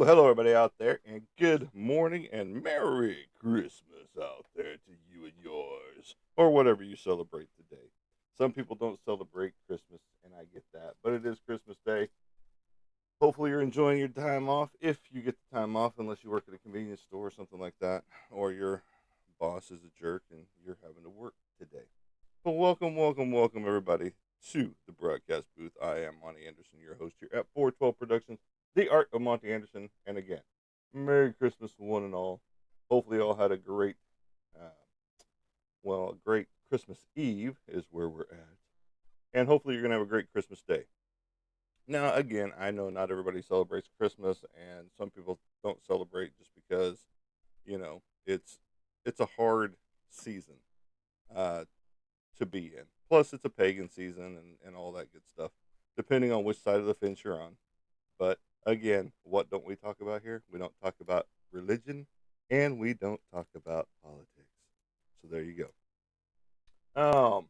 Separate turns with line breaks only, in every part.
Hello everybody out there, and good morning and Merry Christmas out there to you and yours, or whatever you celebrate today. Some people don't celebrate Christmas, and I get that, but it is Christmas Day. Hopefully, you're enjoying your time off if you get the time off, unless you work at a convenience store or something like that, or your boss is a jerk and you're having to work today. But welcome, everybody to the broadcast booth. I am Monty Anderson, your host here at 412 Productions, the art of Monty Anderson. And again, Merry Christmas, one and all. Hopefully, you all had a uh, great Christmas Eve is where we're at. And hopefully, you're going to have a great Christmas Day. Now, again, I know not everybody celebrates Christmas, and some people don't celebrate just because, it's a hard season. Uh, to be in. Plus, it's a pagan season and all that good stuff, depending on which side of the fence you're on. But again, what don't we talk about here? We don't talk about religion and we don't talk about politics. So there you go.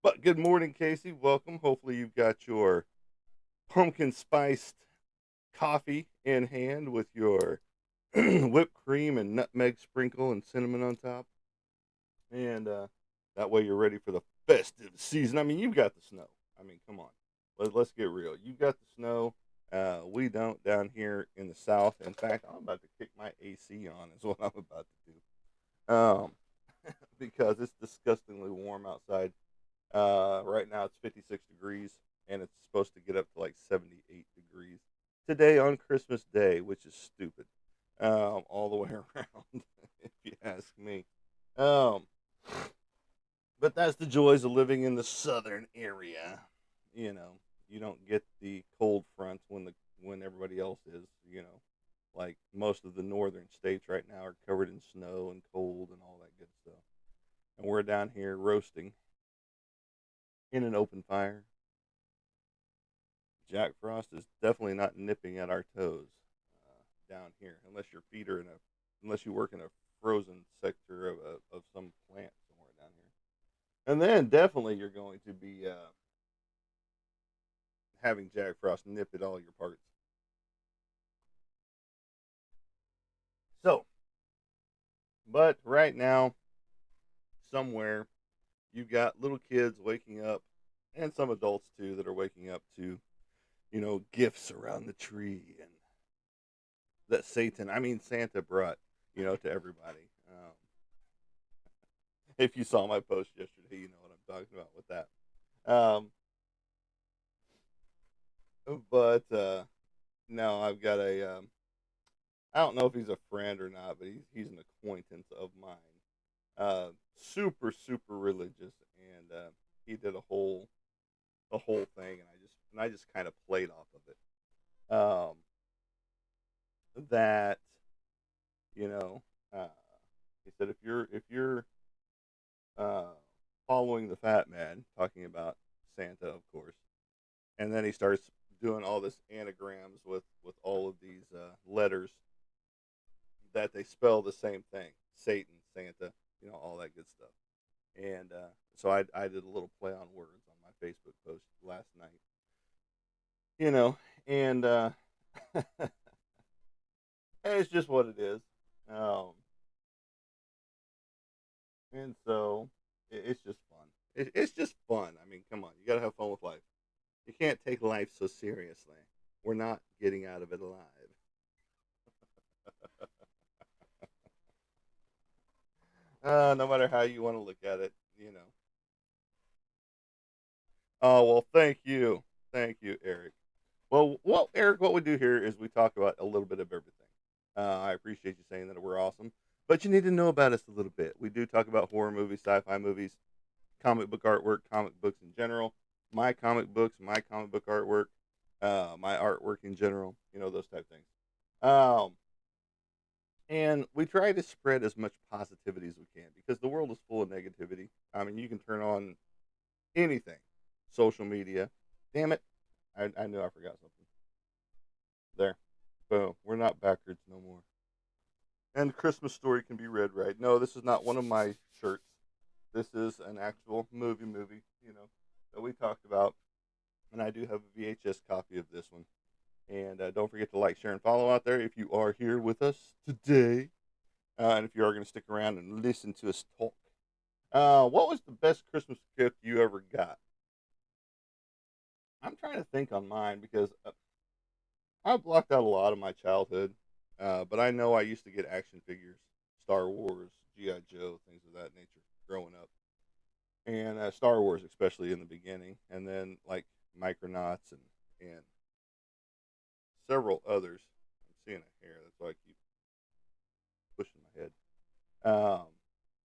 But good morning, Casey. Welcome. Hopefully, you've got your pumpkin spiced coffee in hand with your whipped cream and nutmeg sprinkle and cinnamon on top. And that way you're ready for the festive season. I mean, you've got the snow. I mean, come on. Let's get real. You've got the snow. We don't down here in the South. In fact, I'm about to kick my AC on, is what I'm about to do. Because it's disgustingly warm outside. Right now it's 56 degrees, and it's supposed to get up to like 78 degrees today on Christmas Day, which is stupid. All the way around, if you ask me. Um, but that's the joys of living in the southern area. You know, you don't get the cold front when everybody else is. Like most of the northern states right now are covered in snow and cold and all that good stuff. And we're down here roasting in an open fire. Jack Frost is definitely not nipping at our toes down here, unless you work in a frozen sector of some plant somewhere down here. And then definitely you're going to be having Jack Frost nip at all your parts. So, but right now, somewhere, you've got little kids waking up, and some adults too that are waking up to, gifts around the tree and that Santa brought, to everybody. If you saw my post yesterday, you know what I'm talking about with that. Um, but no, I've got I don't know if he's a friend or not, but he's an acquaintance of mine. Super religious, and he did a whole thing, and I just kind of played off of it. That you know, uh, he said if you're uh, following the fat man, talking about Santa, of course, and then he starts doing all this anagrams with all of these letters that they spell the same thing: Satan, Santa, all that good stuff. And so I did a little play on words on my Facebook post last night, you know, and it's just what it is. Um, and so it's just fun. It's just fun. I mean, come on, you gotta have fun with life. You can't take life so seriously. We're not getting out of it alive. No matter how you want to look at it. Oh well, thank you, Eric. Well, Eric, what we do here is we talk about a little bit of everything. I appreciate you saying that we're awesome, but you need to know about us a little bit. We do talk about horror movies, sci-fi movies, comic book artwork, comic books in general, my comic books, my comic book artwork, my artwork in general, those type of things. Um, and we try to spread as much positivity as we can because the world is full of negativity. I mean, you can turn on anything, social media. Damn it, I knew I forgot something. There, boom. We're not backwards no more. And the Christmas story can be read right. No, this is not one of my shirts. This is an actual movie, that we talked about. And I do have a VHS copy of this one. And don't forget to like, share, and follow out there if you are here with us today. And if you are going to stick around and listen to us talk. What was the best Christmas gift you ever got? I'm trying to think on mine because I blocked out a lot of my childhood. But I know I used to get action figures, Star Wars, G.I. Joe, things of that nature growing up. And Star Wars, especially in the beginning. And then like Micronauts and several others. I'm seeing a hair. That's why I keep pushing my head. Um,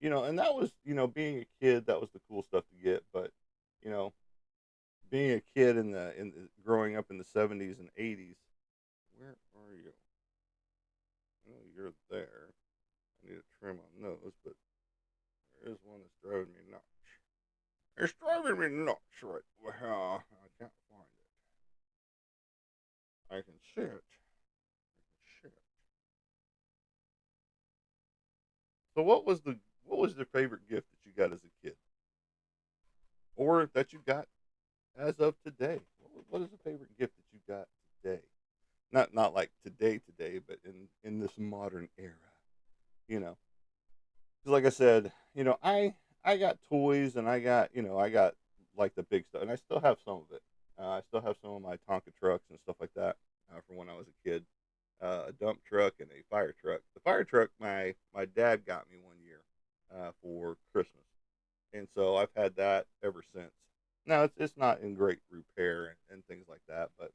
and that was, being a kid, that was the cool stuff to get. But, you know, being a kid growing up in the 70s and 80s, where are you? Oh, you're there. I need a trim on those, but there is one that's driving me nuts. It's driving me nuts right. Well, I can't find it. I can see it. I can see it. So what was the favorite gift that you got as a kid, or that you got as of today? What is the favorite gift that you got today? Not like today, but in this modern era. You know, because like I said, I got toys and I got like the big stuff, and I still have some of it. I still have some of my Tonka trucks and stuff like that from when I was a kid. A dump truck and a fire truck. The fire truck, my dad got me one year for Christmas, and so I've had that ever since. Now it's not in great repair and things like that, but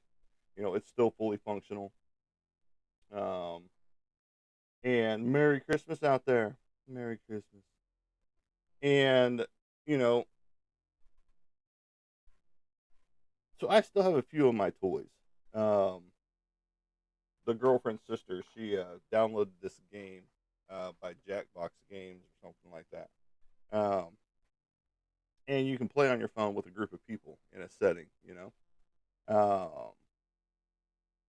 it's still fully functional. Um, and Merry Christmas out there, Merry Christmas. And you know, so I still have a few of my toys. Um, the girlfriend's sister, she downloaded this game by Jackbox Games or something like that. Um, and you can play on your phone with a group of people in a setting. Um,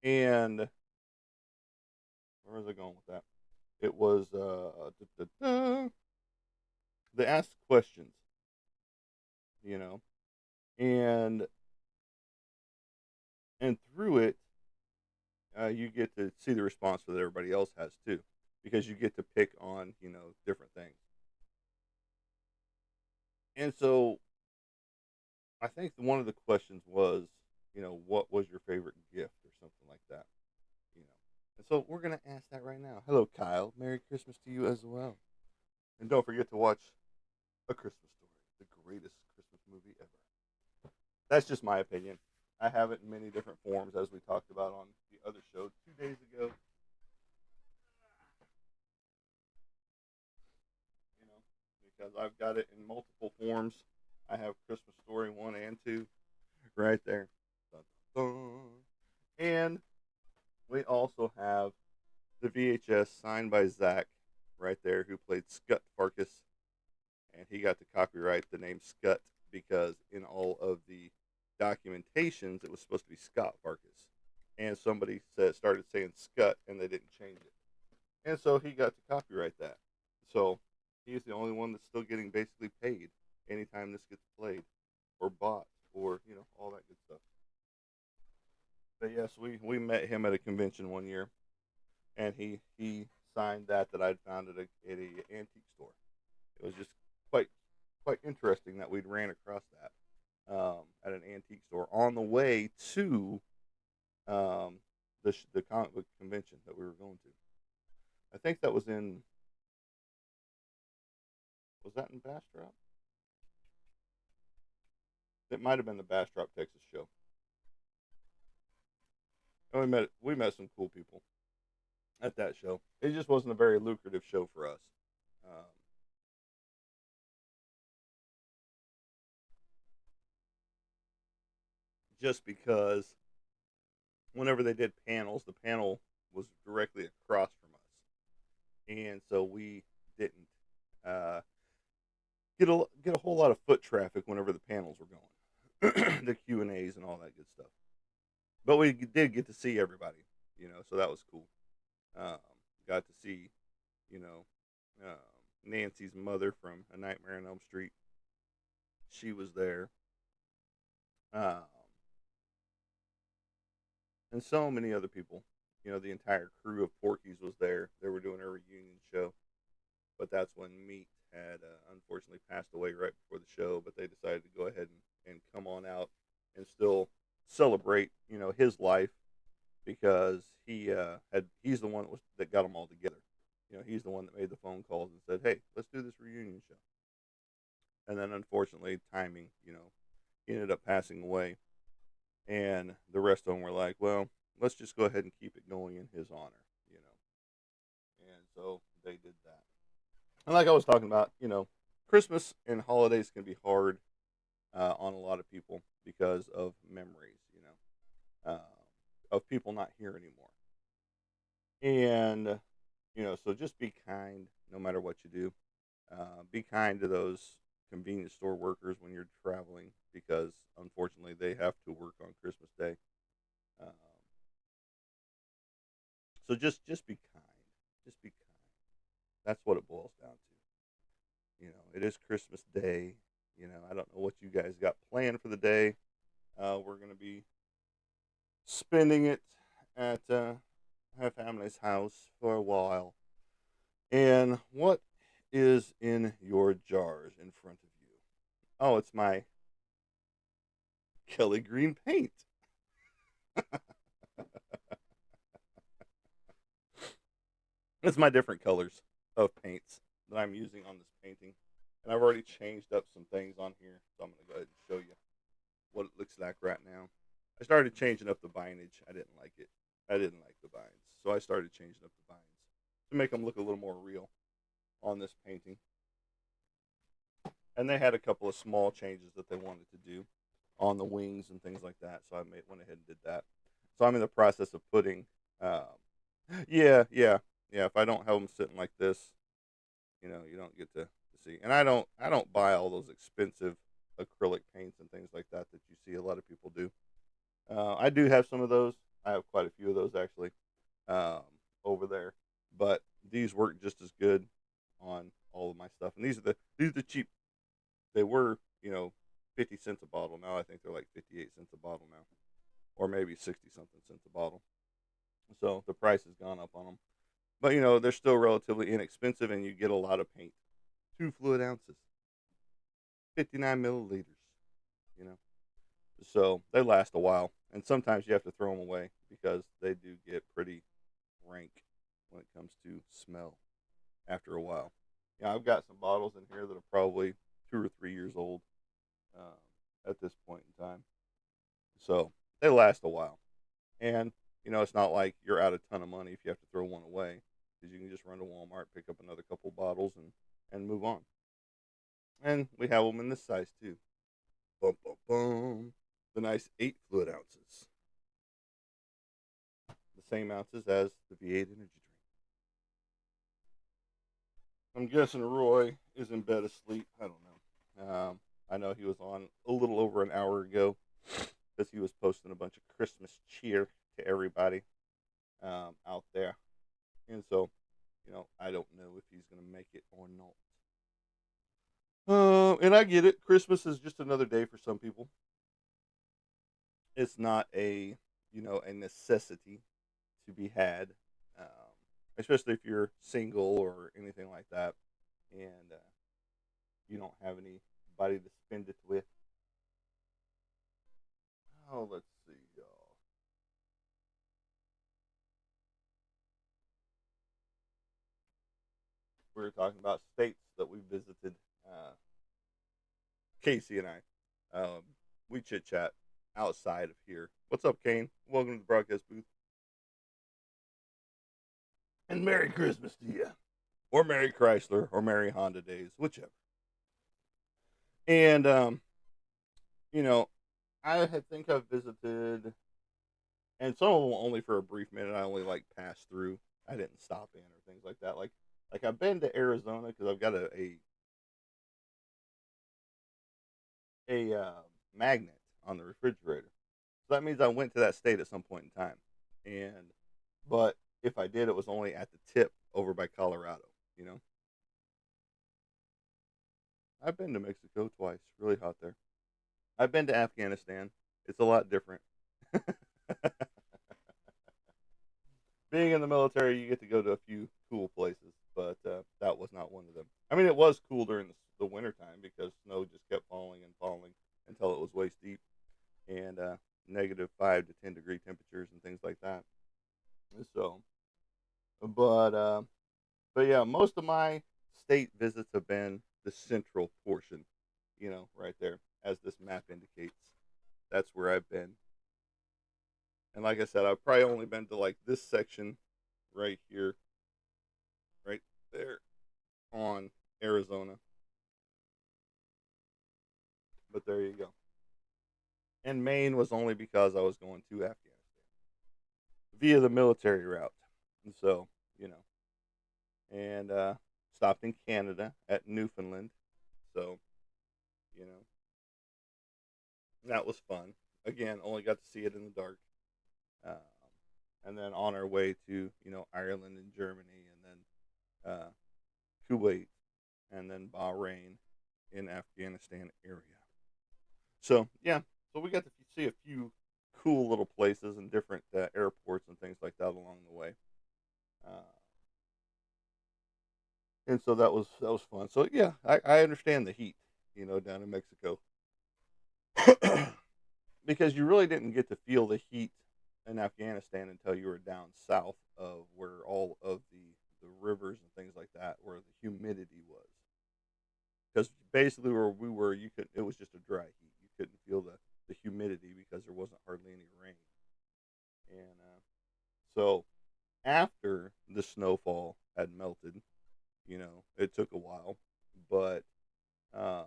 and where was I going with that? It was they ask questions, you know, and through it, you get to see the response that everybody else has too, because you get to pick on different things. And so I think one of the questions was, what was your favorite gift or something like that, you know. And so we're gonna ask that right now. Hello, Kyle. Merry Christmas to you as well. And don't forget to watch A Christmas Story, the greatest Christmas movie ever. That's just my opinion. I have it in many different forms, as we talked about on the other show 2 days ago. You know, because I've got it in multiple forms. I have Christmas Story 1 and 2 right there. Dun, dun, dun. And we also have the VHS signed by Zach right there, who played Scut Farkas. And he got to copyright the name Scut because in all of the documentations, it was supposed to be Scott Farkas. And somebody started saying Scut, and they didn't change it. And so he got to copyright that. So he's the only one that's still getting basically paid anytime this gets played or bought or, all that good stuff. But yes, we met him at a convention one year, and he signed that I'd found at a antique store. It was just quite quite interesting that we'd ran across that at an antique store on the way to um, the comic book convention that we were going to. I think that was that in Bastrop? It might have been the Bastrop, Texas show. And we met some cool people at that show. It just wasn't a very lucrative show for us. Um, just because whenever they did panels, the panel was directly across from us, and so we didn't uh, get a whole lot of foot traffic whenever the panels were going, the Q&As and all that good stuff. But we did get to see everybody, so that was cool. Um, got to see, you know, Nancy's mother from A Nightmare on Elm Street. She was there. Um, and so many other people. The entire crew of Porky's was there. They were doing a reunion show, but that's when Meat had unfortunately passed away right before the show. But they decided to go ahead and come on out and still celebrate, his life because he's the one that got them all together. He's the one that made the phone calls and said, "Hey, let's do this reunion show." And then unfortunately, timing, he ended up passing away, and the rest of them were like, "Well, let's just go ahead and keep it going in his honor," and so they did that. And like I was talking about, Christmas and holidays can be hard on a lot of people because of memories, of people not here anymore. And, so just be kind no matter what you do. Be kind to those convenience store workers when you're traveling because unfortunately they have to work on Christmas Day. Um, so just be kind. Just be kind. That's what it boils down to. It is Christmas Day. I don't know what you guys got planned for the day. We're gonna be spending it at her family's house for a while. And what is in your jars in front of you? Oh, it's my Kelly Green paint. It's my different colors of paints that I'm using on this painting. And I've already changed up some things on here, so I'm going to go ahead and show you what it looks like right now. I started changing up the bindage. I didn't like it. I didn't like the binds. So I started changing up the binds to make them look a little more real on this painting. And they had a couple of small changes that they wanted to do on the wings and things like that. So went ahead and did that. So I'm in the process of putting, um, yeah. If I don't have them sitting like this, you don't get to see. And I don't buy all those expensive acrylic paints and things like that you see a lot of people do. I do have some of those. I have quite a few of those actually um, over there, but these work just as good on all of my stuff. And these are the cheap. They were 50 cents a bottle. Now I think they're like 58 cents a bottle now, or maybe 60 something cents a bottle. So the price has gone up on them, but they're still relatively inexpensive, and you get a lot of paint. 2 fluid ounces, 59 milliliters. You know, so they last a while, and sometimes you have to throw them away because they do get pretty rank when it comes to smell after a while. I've got some bottles in here that are probably 2 or 3 years old um, at this point in time, so they last a while. And it's not like you're out a ton of money if you have to throw one away, because you can just run to Walmart, pick up another couple bottles, and move on. And we have them in this size too. Bum, bum, bum. The nice 8 fluid ounces, the same ounces as the V8 energy drink. I'm guessing Roy is in bed asleep. I don't know. I know he was on a little over an hour ago because he was posting a bunch of Christmas cheer to everybody out there. And so, I don't know if he's going to make it or not. And I get it. Christmas is just another day for some people. It's not a necessity to be had, um, especially if you're single or anything like that, and you don't have anybody to spend it with. Oh, let's see, y'all. We were talking about states that we visited. Uh, Casey and I, we chit chat outside of here. What's up, Kane? Welcome to the broadcast booth, and Merry Christmas to you, or Merry Chrysler, or Merry Honda days, whichever. And you know, think I've visited, and some of them only for a brief minute. I only like passed through. I didn't stop in or things like that. Like I've been to Arizona because I've got a magnet on the refrigerator. So that means I went to that state at some point in time. And but if I did, it was only at the tip over by Colorado. You know, I've been to Mexico twice. Really hot there. I've been to Afghanistan. It's a lot different. being in the military, you get to go to a few cool places, but that was not one of them. I mean, it was cool during the winter time because snow just kept falling and falling until it was waist deep and -5 to 10 degree temperatures and things like that. So, but but yeah, most of my state visits have been the central portion, right there, as this map indicates. That's where I've been. And like I said, I've probably only been to like this section right here, right there on Arizona. But there you go. And Maine was only because I was going to Afghanistan via the military route. And so, you know, and stopped in Canada at Newfoundland. So, you know, that was fun. Again, only got to see it in the dark. Um, and then on our way to, Ireland and Germany and then Kuwait and then Bahrain in Afghanistan area. So, yeah, so we got to see a few cool little places and different airports and things like that along the way. Uh, and so that was fun. So yeah, I understand the heat, down in Mexico, because you really didn't get to feel the heat in Afghanistan until you were down south of where all of the rivers and things like that, where the humidity was. Because basically where we were, you could it was just a dry heat. You couldn't feel the humidity because there wasn't hardly any rain. And so after the snowfall had melted, it took a while, but um,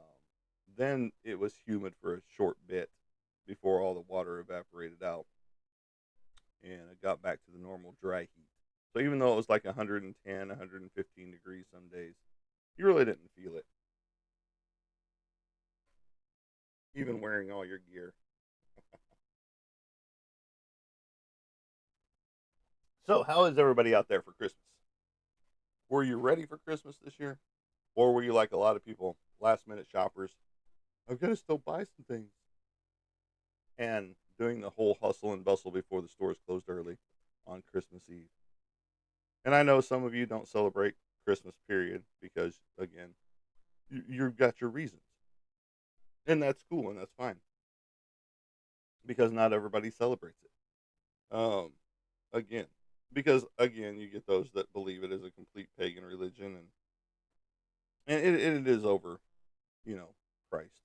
then it was humid for a short bit before all the water evaporated out and it got back to the normal dry heat. So even though it was like 110, 115 degrees some days, you really didn't feel it, even wearing all your gear. So, how is everybody out there for Christmas? Were you ready for Christmas this year? Or were you like a lot of people, last minute shoppers? I'm going to still buy some things. And doing the whole hustle and bustle before the stores closed early on Christmas Eve. And I know some of you don't celebrate Christmas, period, because, again, you've got your reasons. And that's cool and that's fine because not everybody celebrates it. Again, because, again, you get those that believe it is a complete pagan religion and it is over, you know, Christ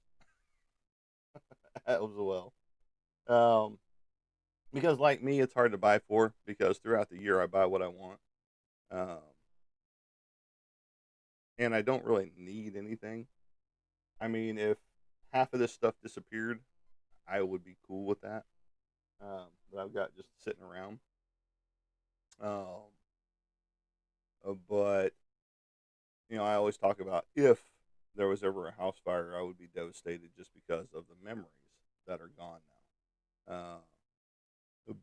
as well. Um, because like me, it's hard to buy for because throughout the year I buy what I want, um, and I don't really need anything. I mean, if half of this stuff disappeared, I would be cool with that. That I've got just sitting around. Um, but I always talk about if there was ever a house fire, I would be devastated just because of the memories that are gone now.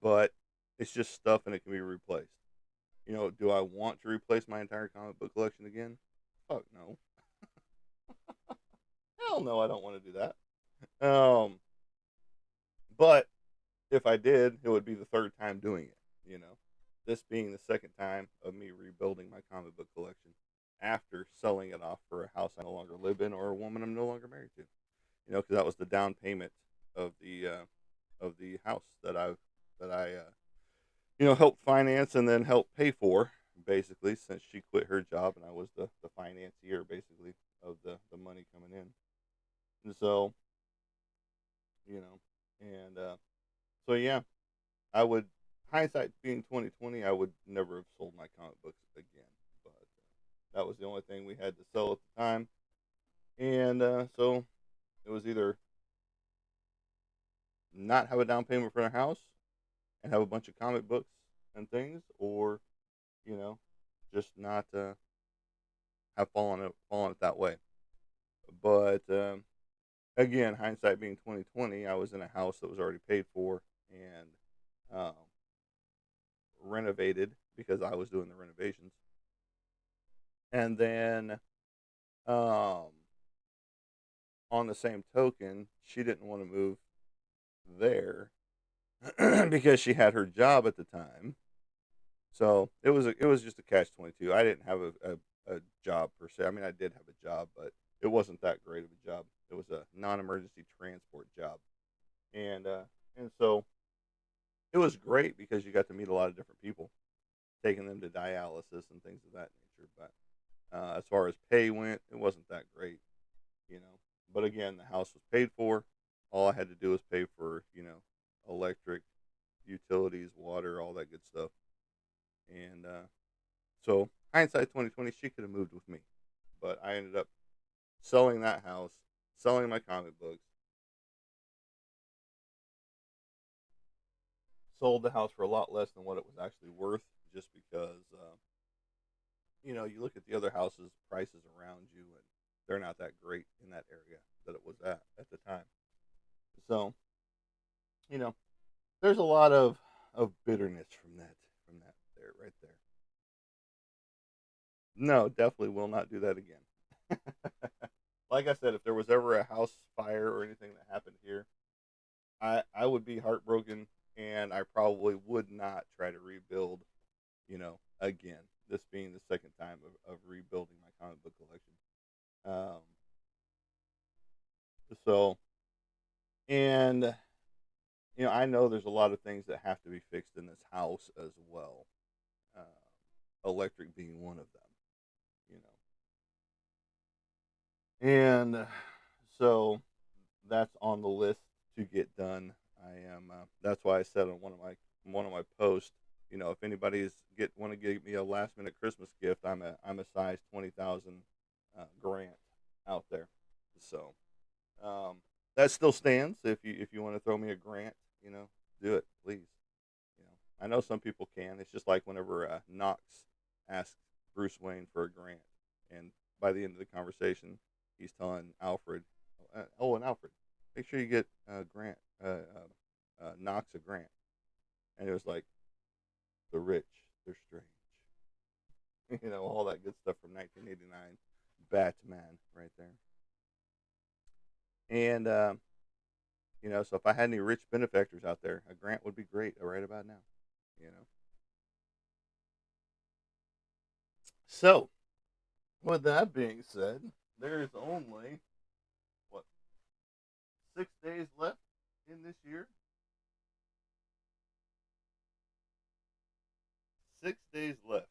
But it's just stuff and it can be replaced. Do I want to replace my entire comic book collection again? Fuck no. Hell no, I don't want to do that. But if I did, it would be the third time doing it. This being the second time of me rebuilding my comic book collection after selling it off for a house I no longer live in or a woman I'm no longer married to. Because that was the down payment of the house that I helped finance and then helped pay for, basically, since she quit her job and I was the financier, basically, of the money coming in. And so, you know, and so, yeah, I would, hindsight being 2020, I would never have sold my comic books again. But that was the only thing we had to sell at the time. And so it was either not have a down payment for a house and have a bunch of comic books and things, or, you know, just not have fallen it that way. But again, hindsight being 2020, I was in a house that was already paid for and um, renovated because I was doing the renovations. And then um, on the same token, she didn't want to move there because she had her job at the time. So it was just a catch-22. I didn't have a job per se. I mean, I did have a job, but it wasn't that great of a job. It was a non-emergency transport job, and uh, and so it was great because you got to meet a lot of different people, taking them to dialysis and things of that nature. But as far as pay went, it wasn't that great, you know. But again, the house was paid for. All I had to do was pay for, electric, utilities, water, all that good stuff. And so hindsight 2020, she could have moved with me, but I ended up selling that house, selling my comic books, sold the house for a lot less than what it was actually worth, just because you look at the other houses prices around you, and they're not that great in that area that it was at the time. So you know, there's a lot of bitterness from that there right there. No, definitely will not do that again. Like I said, if there was ever a house fire or anything that happened here, I would be heartbroken, and I probably would not try to rebuild, again. This being the second time of rebuilding my comic book collection. Um, so, and I know there's a lot of things that have to be fixed in this house as well. Electric being one of them. You and so that's on the list to get done. I am. That's why I said on one of my posts. If anybody's get want to give me a last minute Christmas gift, I'm a size 20,000 grant out there. So um, that still stands. If you want to throw me a grant, do it, please. I know some people can. It's just like whenever Knox asked Bruce Wayne for a grant, and by the end of the conversation, he's telling Alfred, "Oh, and Alfred, make sure you get Grant, Knox a grant." And it was like the rich, they're strange, all that good stuff from 1989, Batman, right there. And so if I had any rich benefactors out there, a grant would be great right about now. You know. So with that being said, there is only what 6 days left in this year. 6 days left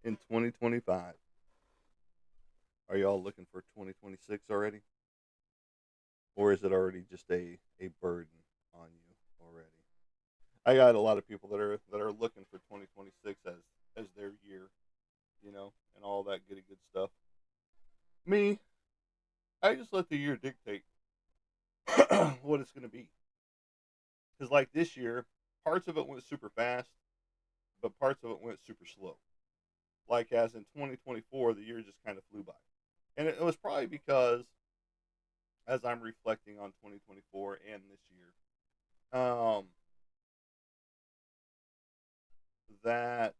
in 2025. Are y'all looking for 2026 already, or is it already just a burden on you already? I got a lot of people that are looking for 2026 as their year, and all that goody good stuff. Me, I just let the year dictate what it's going to be. Because like this year, parts of it went super fast, but parts of it went super slow. Like as in 2024, the year just kind of flew by, and it was probably because as I'm reflecting on 2024 and this year, that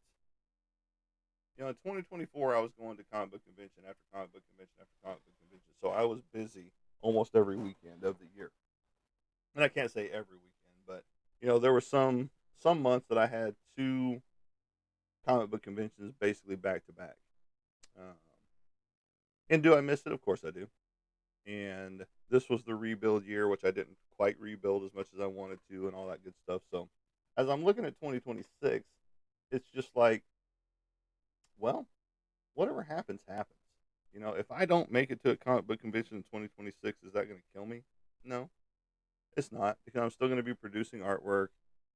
in 2024 I was going to comic book convention after comic book convention after comic book convention, so I was busy almost every weekend of the year, and I can't say every weekend, but there were some months that I had two comic book conventions basically back to back. Um, and do I miss it? Of course I do. And this was the rebuild year, which I didn't quite rebuild as much as I wanted to, and all that good stuff. So, as I'm looking at 2026, it's just like, well, whatever happens, happens. If I don't make it to a comic book convention in 2026, is that going to kill me? No, it's not, because I'm still going to be producing artwork.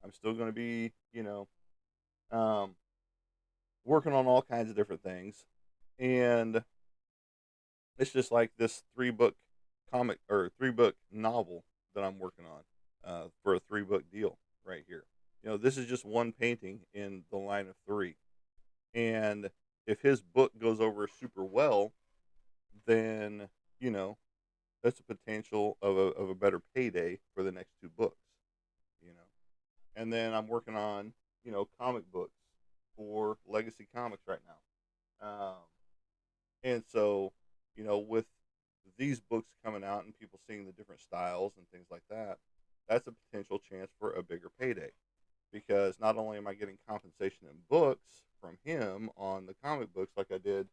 I'm still going to be, um, working on all kinds of different things. And it's just like this 3 book comic or 3 book novel that I'm working on for a 3 book deal right here. This is just one painting in the line of three. And if his book goes over super well, then, you know, that's a potential of a better payday for the next 2 books, you know. And then I'm working on, comic books for Legacy Comics right now. And so, with these books coming out and people seeing the different styles and things like that, that's a potential chance for a bigger payday. because not only am I getting compensation in books from him on the comic books like I did,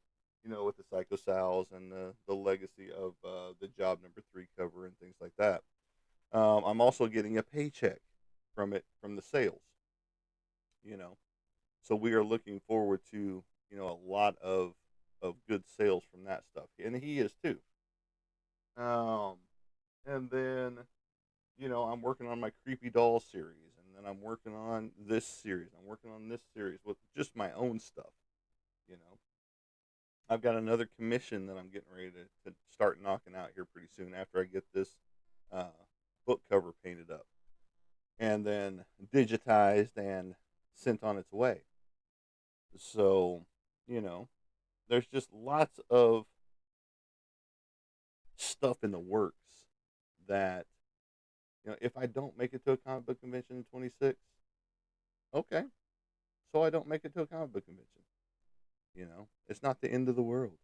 with the Psycho Sals and the legacy of the Job Number 3 cover and things like that. I'm also getting a paycheck from it from the sales, you know. So we are looking forward to a lot of good sales from that stuff, and he is too. Um, and then I'm working on my Creepy Doll series, and then I'm working on this series. I'm working on this series with just my own stuff. You know, I've got another commission that I'm getting ready to start knocking out here pretty soon after I get this uh, book cover painted up and then digitized and sent on its way. So, you know, there's just lots of stuff in the works that, if I don't make it to a comic book convention in 26, okay, so I don't make it to a comic book convention. It's not the end of the world.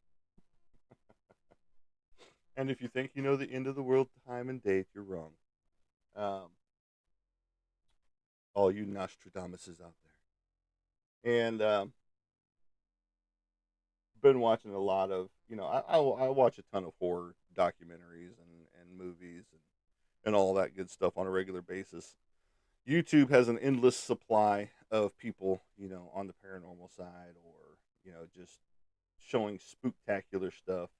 And if you think you know the end of the world time and date, you're wrong. Um, all you Nostradamuses out there. And been watching a lot of, I watch a ton of horror documentaries and movies and all that good stuff on a regular basis. YouTube has an endless supply of people, on the paranormal side or, just showing spooktacular stuff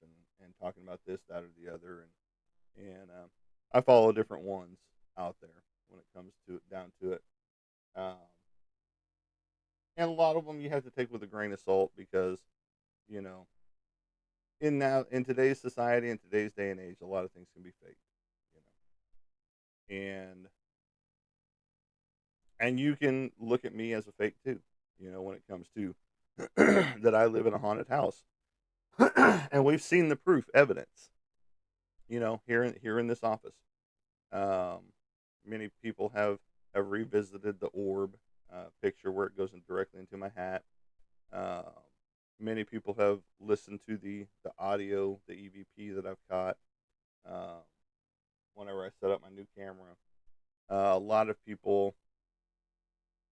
and talking about this, that, or the other. And I follow different ones out there when it comes to it, down to it. Um, and a lot of them you have to take with a grain of salt because, you know, in today's society, in today's day and age, a lot of things can be fake, you know. And you can look at me as a fake too, when it comes to that I live in a haunted house. And we've seen the proof evidence, here in this office. Um, many people have revisited the orb picture where it goes directly into my hat. Um, many people have listened to the audio, the EVP that I've caught um, whenever I set up my new camera. A lot of people,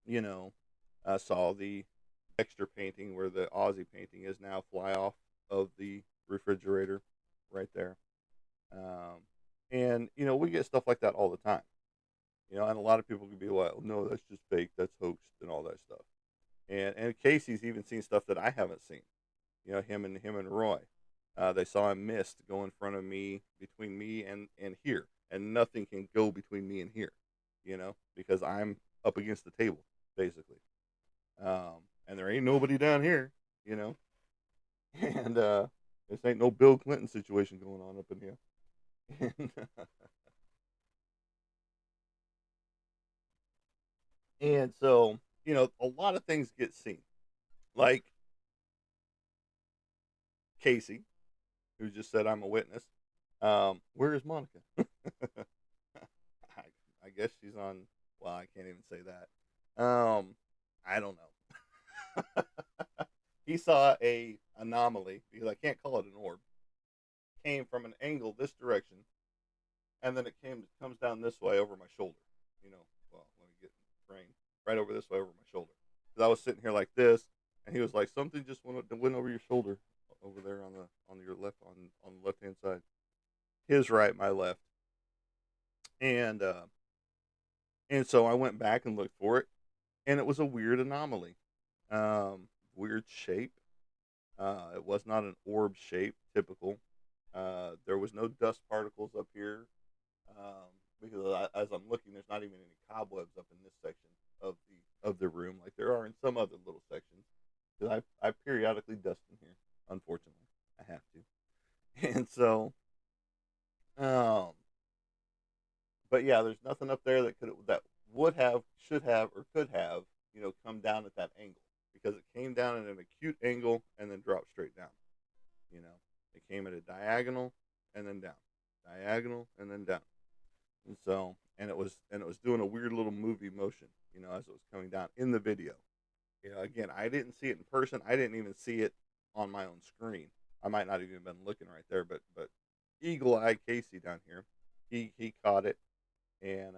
you know, saw the extra painting where the Aussie painting is now fly off of the refrigerator right there. Um, and we get stuff like that all the time. And a lot of people could be like, "Oh, no, that's just fake, that's hoaxed," and all that stuff. And Casey's even seen stuff that I haven't seen. Him and Roy, they saw a mist go in front of me, between me and here, and nothing can go between me and here. Because I'm up against the table basically, and there ain't nobody down here. You know, and this ain't no Bill Clinton situation going on up in here. And so, a lot of things get seen. Like Casey, who just said I'm a witness. Where is Monica? I, I guess she's on. Well, I can't even say that. I don't know. He saw a anomaly because I can't call it an orb. Came from an angle this direction, and then it comes down this way over my shoulder. Well, let me get framed right over this way over my shoulder. Because I was sitting here like this, and he was like, "Something just went over your shoulder, over there on your left on the left hand side." His right, my left, and so I went back and looked for it, and it was a weird anomaly, weird shape. It was not an orb shape, typical. There was no dust particles up here, because as I'm looking, there's not even any cobwebs up in this section of the room like there are in some other little sections. Because I periodically dust in here. Unfortunately, I have to, and so um, but yeah, there's nothing up there that would have, should have, or could have come down at that angle because it came down at an acute angle and then dropped straight down. You know, it came at a diagonal and then down, diagonal and then down, and so and it was doing a weird little movie motion, as it was coming down in the video. Again, I didn't see it in person. I didn't even see it on my own screen. I might not have even been looking right there, but Eagle Eye Casey down here, he caught it and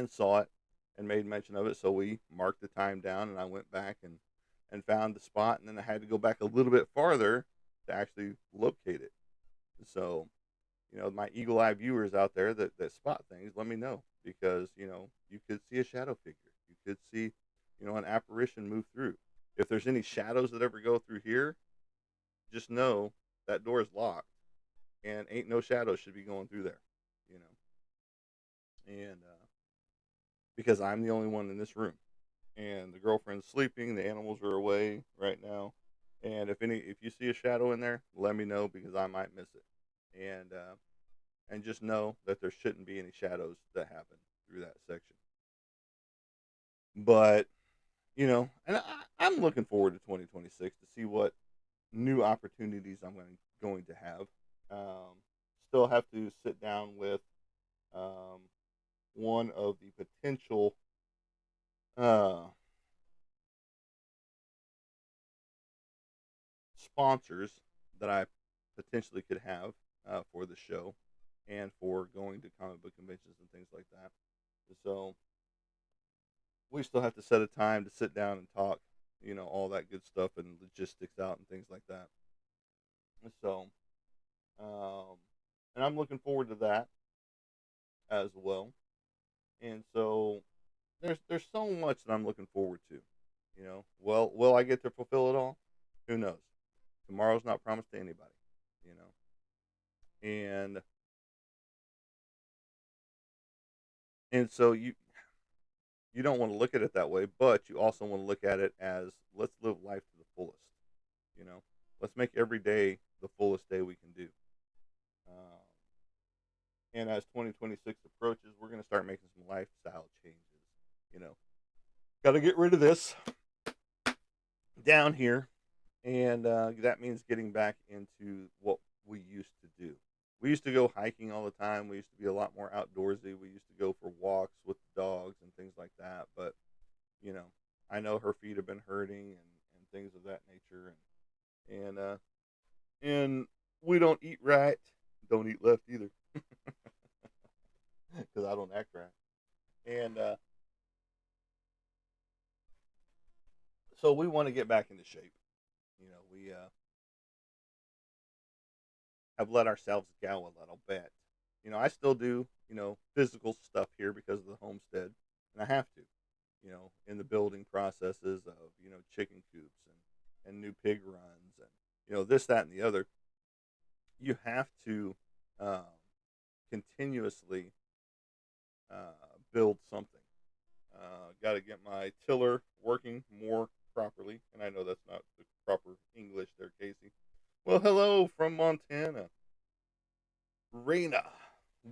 saw it, and made mention of it. So we marked the time down, and I went back and found the spot, and then I had to go back a little bit farther to actually locate it. So, my eagle eye viewers out there that spot things, let me know, because you could see a shadow figure, you could see an apparition move through. If there's any shadows that ever go through here, just know that door is locked, and ain't no shadows should be going through there. You know, and because I'm the only one in this room, and the girlfriend's sleeping, the animals are away right now, and if you see a shadow in there, let me know because I might miss it, and just know that there shouldn't be any shadows that happen through that section. But and I'm looking forward to 2026 to see what new opportunities I'm going to have. Um, Still have to sit down with um, one of the potential uh, sponsors that I potentially could have for the show and for going to comic book conventions and things like that. So we still have to set a time to sit down and talk, all that good stuff and logistics out and things like that. So, um, and I'm looking forward to that as well. And so there's so much that I'm looking forward to. Well, will I get to fulfill it all? Who knows? Tomorrow's not promised to anybody. You know, and so you don't want to look at it that way, but you also want to look at it as let's live life to the fullest. You know, let's make every day the fullest day we can do. Um, and as 2026 approaches, we're going to start making some lifestyle changes. You know, got to get rid of this down here, and that means getting back into what we used to do. We used to go hiking all the time. We used to be a lot more outdoorsy. We used to go for walks with the dogs and things like that. But you know, I know her feet have been hurting and things of that nature, and we don't eat right, don't eat left either, because I don't act right. And so we want to get back into shape. We have let ourselves go a little bit. I still do physical stuff here because of the homestead, and I have to. In the building processes of chicken coops and new pig runs and this, that, and the other. You have to um, continuously build something. Got to get my tiller working more properly, and I know that's not the proper English there, Casey. Well, hello from Montana, Raina.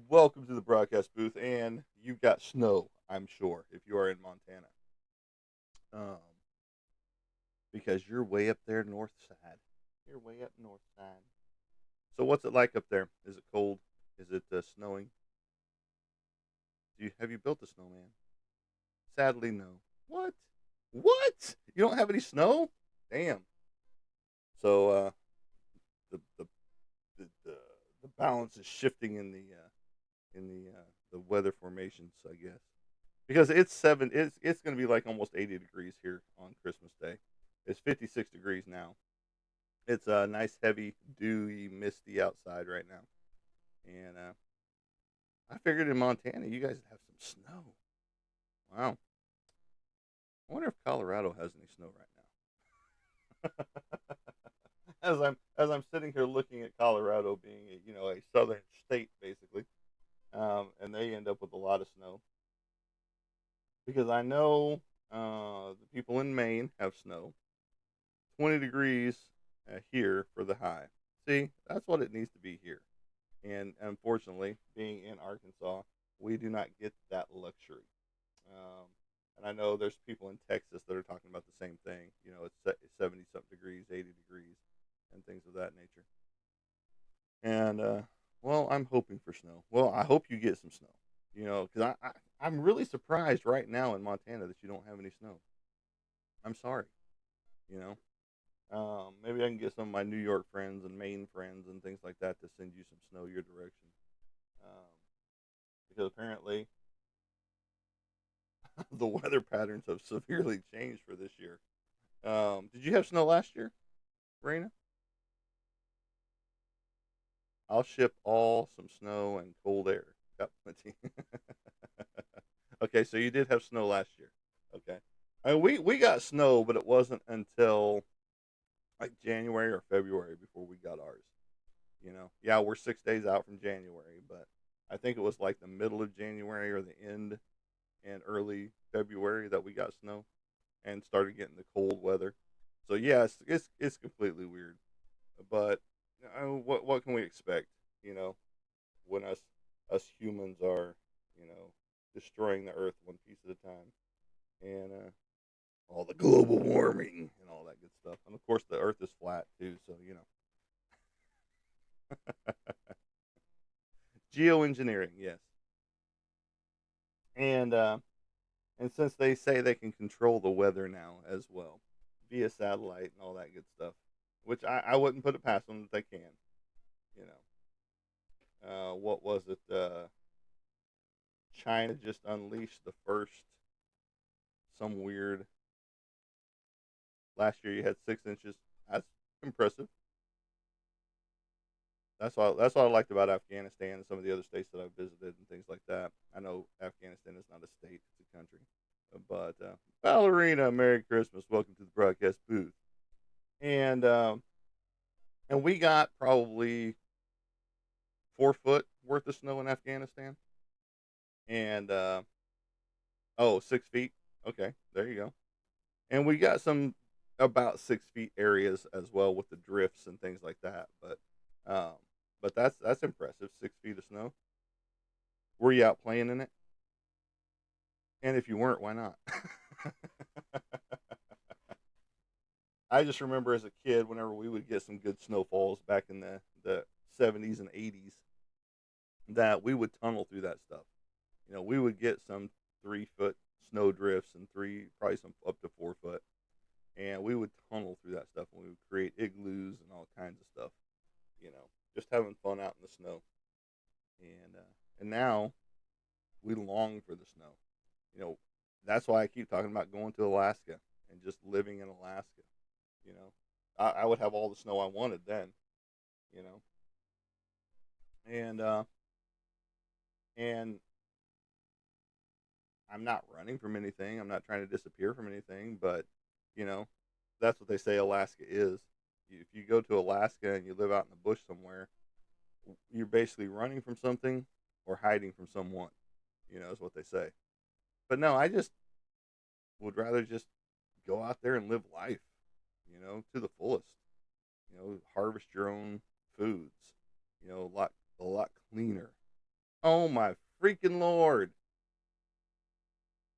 Welcome to the broadcast booth, and you got snow, I'm sure, if you are in Montana, um, because you're way up there north side. You're way up north side. So, what's it like up there? Is it cold? Is it snowing? Have you built a snowman? Sadly, no. What? What? You don't have any snow? Damn. So the, the the the balance is shifting in the weather formations, I guess, because It's going to be like almost 80 degrees here on Christmas Day. It's 56 degrees now. It's a nice, heavy, dewy, misty outside right now, and I figured in Montana you guys would have some snow. Wow. I wonder if Colorado has any snow right now. As I'm sitting here looking at Colorado being a southern state basically, and they end up with a lot of snow because I know the people in Maine have snow. 20 degrees here for the high. See, that's what it needs to be here. And unfortunately, being in Arkansas, we do not get that luxury. Um, and I know there's people in Texas that are talking about the same thing. It's 70 something degrees, 80 degrees, and things of that nature. And well, I'm hoping for snow. Well, I hope you get some snow. Because I'm really surprised right now in Montana that you don't have any snow. I'm sorry. You know, Maybe I can get some of my New York friends and Maine friends and things like that to send you some snow your direction. Um, because apparently the weather patterns have severely changed for this year. Did you have snow last year, Raina? I'll ship all some snow and cold air. Got plenty. Okay, so you did have snow last year. Okay, we got snow, but it wasn't until like January or February before we got ours. Yeah, we're 6 days out from January, but I think it was like the middle of January or the end and early February that we got snow and started getting the cold weather. So yeah, it's completely weird, but what can we expect? You know, when us humans are destroying the earth one piece at a time, and all the global warming and all that good stuff, and of course the earth is flat too. So geoengineering, yes, and and since they say they can control the weather now as well via satellite and all that good stuff, which I wouldn't put it past them that they can. You what was it? China just unleashed the first some weird. Last year you had 6 inches. That's impressive. That's what I liked about Afghanistan and some of the other states that I've visited and things like that. I know Afghanistan is not a state; it's a country. But ballerina, Merry Christmas! Welcome to the broadcast booth. And and we got probably 4 foot worth of snow in Afghanistan. And 6 feet. Okay, there you go. And we got some about 6 feet areas as well with the drifts and things like that. Um, but that's impressive. 6 feet of snow. Were you out playing in it? And if you weren't, why not? I just remember as a kid, whenever we would get some good snowfalls back in the 70s and 80s, that we would tunnel through that stuff. We would get some 3 foot snow drifts and probably some up to 4 foot, and we would tunnel through that stuff and we would create igloos and all kinds of stuff. Just having fun out in the snow. And now we long for the snow. You know, that's why I keep talking about going to Alaska and just living in Alaska. You know, I would have all the snow I wanted then. You know, and and I'm not running from anything. I'm not trying to disappear from anything. But you know, that's what they say Alaska is. If you go to Alaska and you live out in the bush somewhere, you're basically running from something or hiding from someone. Is what they say. But no, I just would rather just go out there and live life, to the fullest. Harvest your own foods. A lot cleaner. Oh my freaking lord!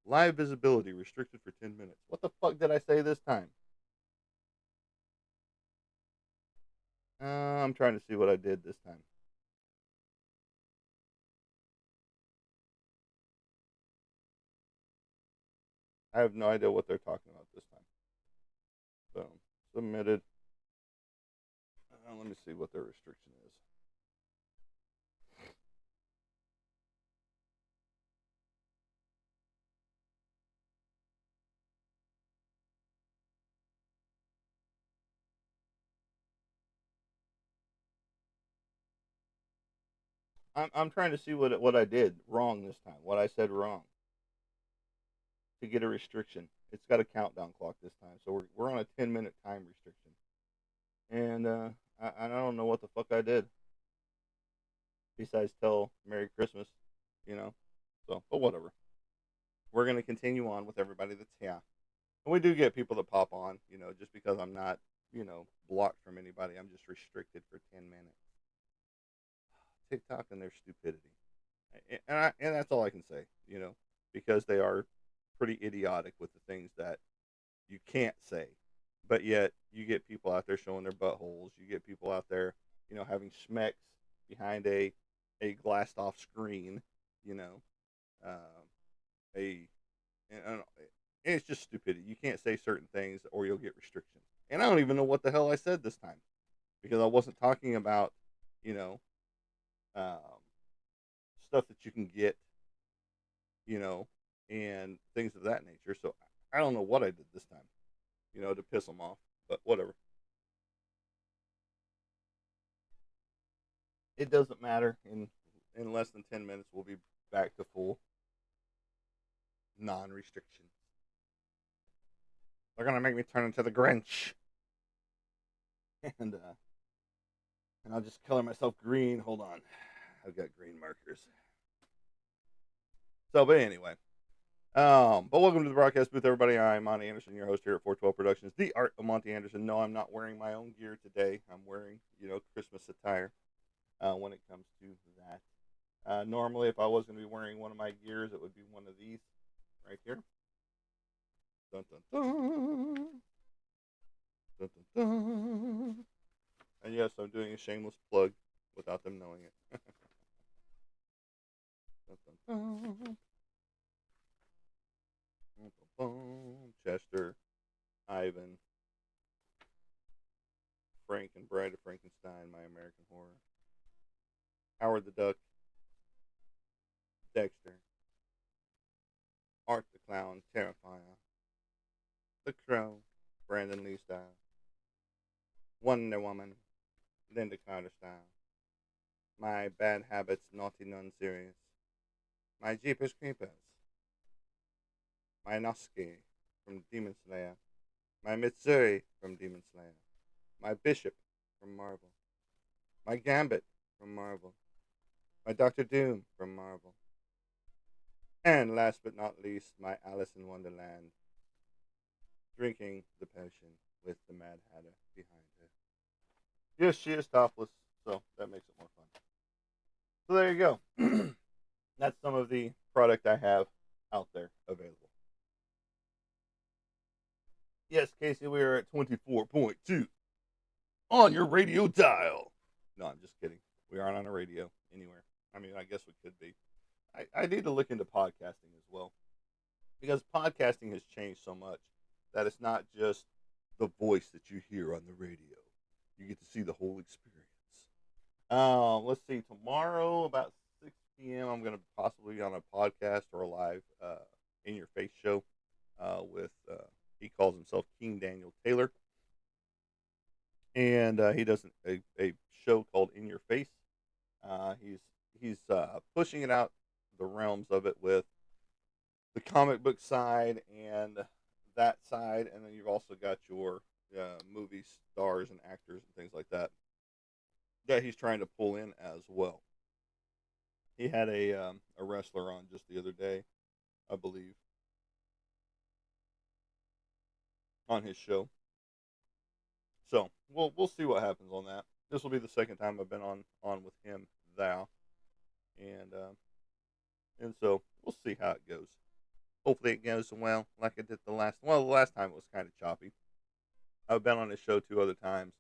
Live visibility restricted for 10 minutes. What the fuck did I say this time? I'm trying to see what I did this time. I have no idea what they're talking about this time. So submitted. Let me see what their restriction is. I'm trying to see what I did wrong this time. What I said wrong to get a restriction. It's got a countdown clock this time, so we're on a 10-minute time restriction. And I don't know what the fuck I did besides tell Merry Christmas, you know. So, but whatever. We're gonna continue on with everybody that's here, and we do get people that pop on, just because I'm not, blocked from anybody. I'm just restricted for 10 minutes. TikTok and their stupidity, and that's all I can say, because they are pretty idiotic with the things that you can't say, but yet you get people out there showing their buttholes. You get people out there, having schmecks behind a glassed off screen, you know, um, a and it's just stupidity. You can't say certain things or you'll get restrictions. And I don't even know what the hell I said this time because I wasn't talking about, you know, um, stuff that you can get, you know, and things of that nature. So I don't know what I did this time, to piss them off, but whatever. It doesn't matter. In less than 10 minutes, we'll be back to full non-restriction. They're gonna make me turn into the Grinch, and uh, and I'll just color myself green. Hold on, I've got green markers. So, but anyway, but welcome to the broadcast booth, everybody. I'm Monty Anderson, your host here at 412 Productions, the art of Monty Anderson. No, I'm not wearing my own gear today. I'm wearing, Christmas attire when it comes to that. Normally, if I was going to be wearing one of my gears, it would be one of these right here. Dun, dun, dun. Dun, dun, dun. And yes, I'm doing a shameless plug without them knowing it. Dun, dun, dun. Chester, Ivan, Frank and Bride of Frankenstein, My American Horror, Howard the Duck, Dexter, Art the Clown, Terrifier, The Crow, Brandon Lee Style, Wonder Woman, Linda Carter Style, My Bad Habits, Naughty Nun series, My Jeepers Creepers, My Noski from Demon Slayer, My Mitsuri from Demon Slayer, My Bishop from Marvel, My Gambit from Marvel, My Doctor Doom from Marvel, and last but not least, my Alice in Wonderland, drinking the potion with the Mad Hatter behind her. Yes, she is topless, so that makes it more fun. So there you go. That's some of the product I have out there available. Yes, Casey, we are at 24.2 on your radio dial. No, I'm just kidding. We aren't on a radio anywhere. I mean, I guess we could be. I need to look into podcasting as well, because podcasting has changed so much that it's not just the voice that you hear on the radio. You get to see the whole experience. Let's see. Tomorrow about 6 p.m., I'm going to possibly be on a podcast or a live in your face show with he calls himself King Daniel Taylor, and he does a show called In Your Face. He's pushing it out the realms of it with the comic book side and that side, and then you've also got your movie stars and actors and things like that he's trying to pull in as well. He had a wrestler on just the other day, I believe, on his show. So we'll see what happens on that. This will be the second time I've been on with him thou, and so we'll see how it goes. Hopefully it goes well, like it did the last. Well, the last time it was kind of choppy. I've been on his show 2 other times.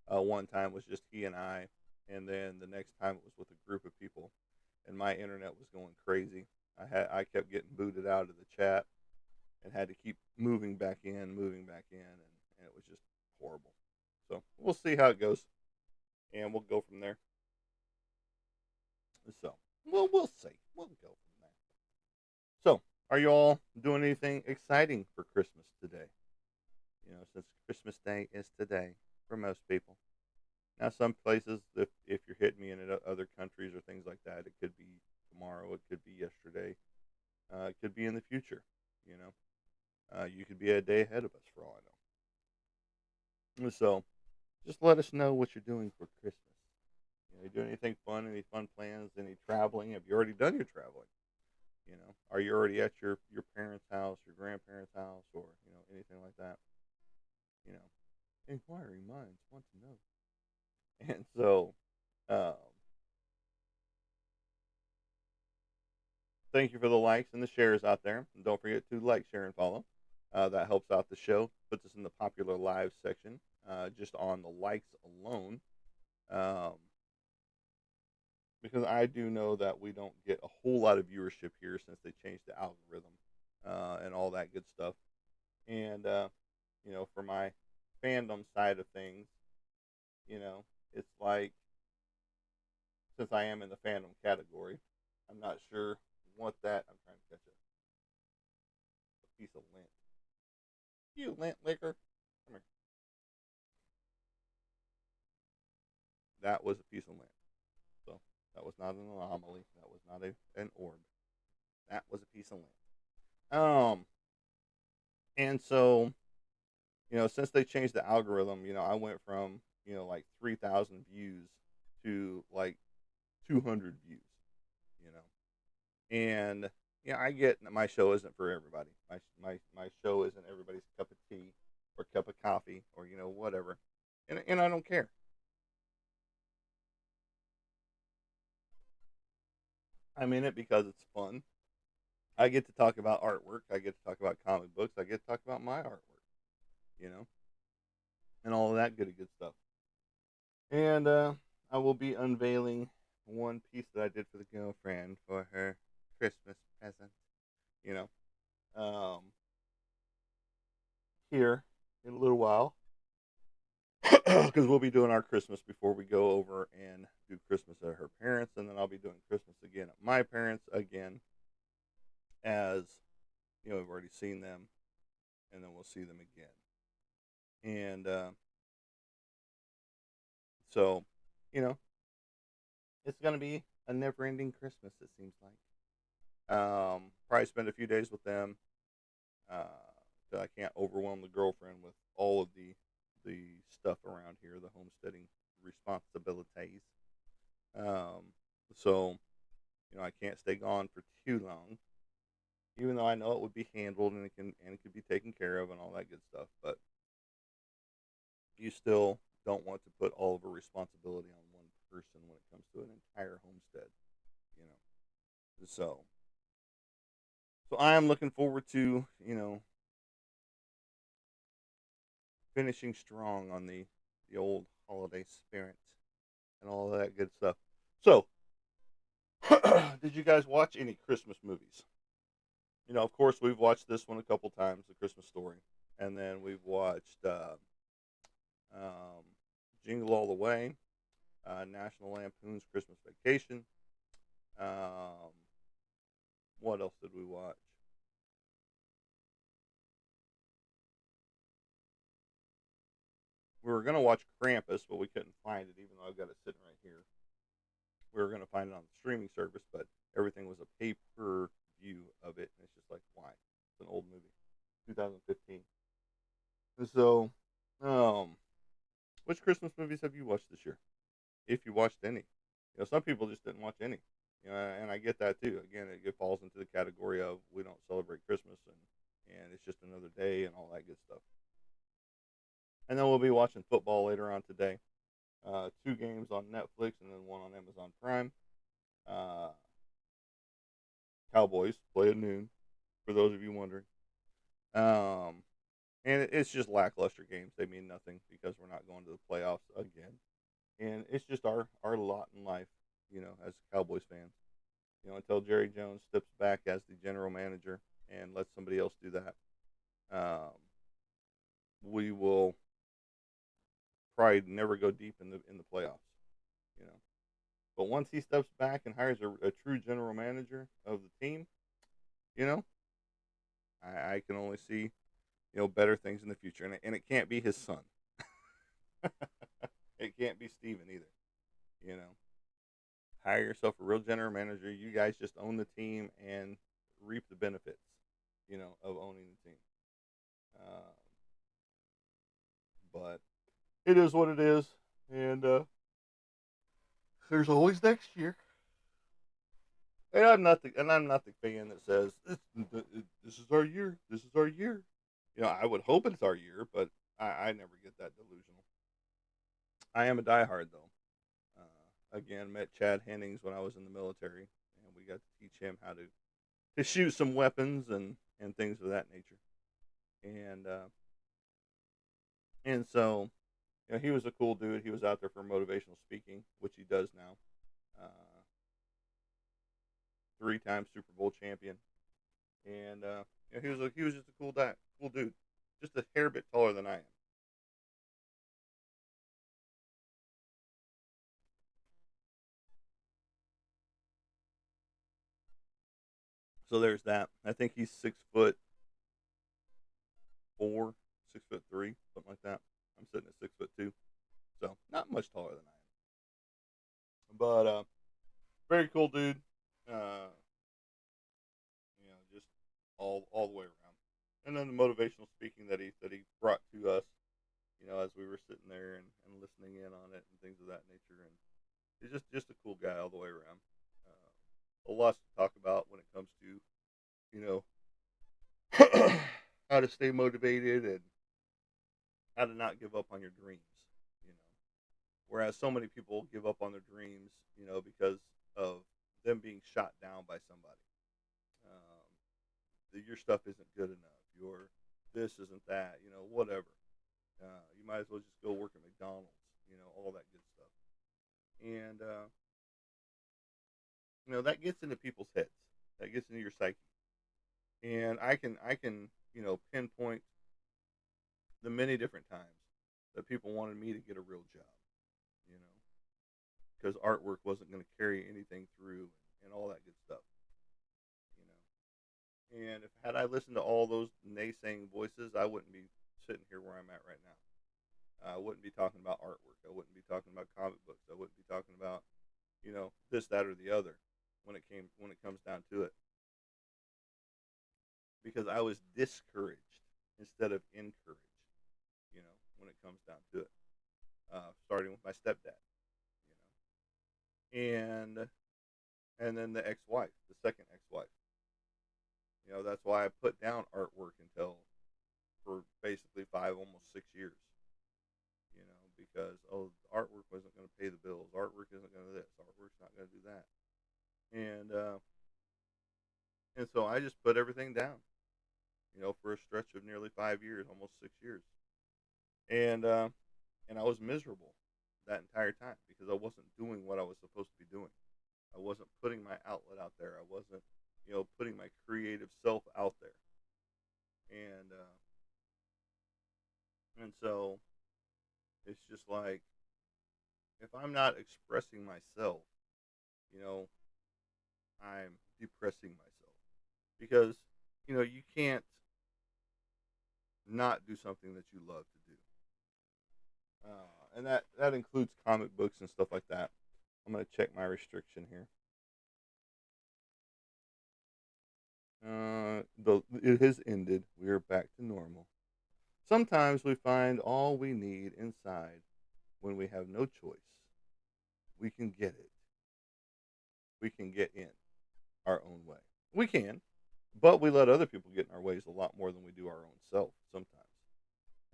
One time was just he and I, and then the next time it was with a group of people, and my internet was going crazy. I kept getting booted out of the chat, and had to keep moving back in, and it was just horrible. So we'll see how it goes, and we'll go from there. So we'll see. We'll go from there. So, are you all doing anything exciting for Christmas today? Since Christmas Day is today for most people. Now, some places, if you're hitting me in other countries or things like that, it could be tomorrow, it could be yesterday, it could be in the future. You could be a day ahead of us for all I know. So, just let us know what you're doing for Christmas. You doing anything fun? Any fun plans? Any traveling? Have you already done your traveling? Are you already at your parents' house, your grandparents' house, or anything like that? You know, inquiring minds want to know. And so, um, thank you for the likes and the shares out there. And don't forget to like, share, and follow. That helps out the show. Puts us in the popular live section just on the likes alone. Um, because I do know that we don't get a whole lot of viewership here since they changed the algorithm and all that good stuff. And, for my fandom side of things, it's like, since I am in the fandom category, I'm not sure what that. I'm trying to catch up. piece of lint. You lint licker. Come here. That was a piece of lint. So that was not an anomaly. That was not an orb. That was a piece of lint. And so, since they changed the algorithm, I went from, like 3,000 views to like 200 views, you know. And I get that my show isn't for everybody. My show isn't everybody's cup of tea or cup of coffee or whatever. And I don't care. I'm in it because it's fun. I get to talk about artwork. I get to talk about comic books. I get to talk about my artwork, you know, and all of that good stuff. And I will be unveiling one piece that I did for the girlfriend for her Christmas present, you know, um, here in a little while. Because we'll be doing our Christmas before we go over and do Christmas at her parents, and then I'll be doing Christmas again at my parents again, as we've already seen them, and then we'll see them again. And so, you know, it's gonna be a never-ending Christmas. It seems like. Probably spend a few days with them. Uh, so I can't overwhelm the girlfriend with all of the stuff around here, the homesteading responsibilities. Um, so I can't stay gone for too long, even though I know it would be handled and it could be taken care of and all that good stuff. But you still don't want to put all of the responsibility on one person when it comes to an entire homestead, you know. So I am looking forward to finishing strong on the old holiday spirit and all of that good stuff. So, did you guys watch any Christmas movies? Of course, we've watched this one a couple times, The Christmas Story, and then we've watched um, Jingle All the Way, National Lampoon's Christmas Vacation. Um, what else did we watch? We were gonna watch Krampus, but we couldn't find it, even though I've got it sitting right here. We were gonna find it on the streaming service, but everything was a pay per view of it, and it's just like, why? It's an old movie, 2015. And so, um, which Christmas movies have you watched this year? If you watched any, some people just didn't watch any. And I get that too. Again, it falls into the category of we don't celebrate Christmas, and it's just another day and all that good stuff. And then we'll be watching football later on today. Two games on Netflix and then one on Amazon Prime. Uh, Cowboys play at noon, for those of you wondering. Um, and it's just lackluster games. They mean nothing because we're not going to the playoffs again. And it's just our lot in life, as Cowboys fans. Until Jerry Jones steps back as the general manager and lets somebody else do that, um, we will probably never go deep in the playoffs. You know, but once he steps back and hires a true general manager of the team, you know, I can only see better things in the future, and it can't be his son. It can't be Steven either. You know, hire yourself a real general manager. You guys just own the team and reap the benefits, of owning the team. Uh, but it is what it is, and there's always next year. And I'm not the fan that says this is our year. This is our year. I would hope it's our year, but I never get that delusional. I am a diehard though. Again, met Chad Hennings when I was in the military, and we got to teach him how to shoot some weapons and things of that nature. And so he was a cool dude. He was out there for motivational speaking, which he does now. Uh, Three-time Super Bowl champion, and he was just a cool dude, just a hair bit taller than I am. So there's that. I think he's 6 foot. 6'4", 6'3", something like that. I'm sitting at 6'2", so not much taller than I am. But very cool dude. Uh, just all the way around. And then the motivational speaking that he brought to us, as we were sitting there and listening in on it and things of that nature. And he's just a cool guy all the way around. A lot to talk about when it comes to you know how to stay motivated and how to not give up on your dreams. You know, whereas so many people give up on their dreams, because of them being shot down by somebody. Um, your stuff isn't good enough. Your this isn't that. Whatever. You might as well just go work at McDonald's. All that good stuff. And that gets into people's heads. That gets into your psyche. And I can pinpoint the many different times that people wanted me to get a real job. You know, because artwork wasn't going to carry anything through and all that good stuff. You know, and if had I listened to all those naysaying voices, I wouldn't be sitting here where I'm at right now. I wouldn't be talking about artwork. I wouldn't be talking about comic books. I wouldn't be talking about this, that, or the other when it comes down to it, because I was discouraged instead of encouraged. When it comes down to it, starting with my stepdad, and then the ex-wife, the second ex-wife. That's why I put down artwork until for basically 5, almost 6 years. Because artwork wasn't going to pay the bills. Artwork isn't going to this. Artwork's not going to do that. And so I just put everything down. For a stretch of nearly 5 years, almost 6 years, and and I was miserable that entire time because I wasn't doing what I was supposed to be doing. I wasn't putting my outlet out there. I wasn't, putting my creative self out there, and so it's just like if I'm not expressing myself, you know, I'm depressing myself because you can't not do something that you love to do, and that includes comic books and stuff like that. I'm gonna check my restriction here. It has ended. We are back to normal. Sometimes we find all we need inside when we have no choice. We can get it. We can get in our own way. We can, but we let other people get in our ways a lot more than we do our own self sometimes.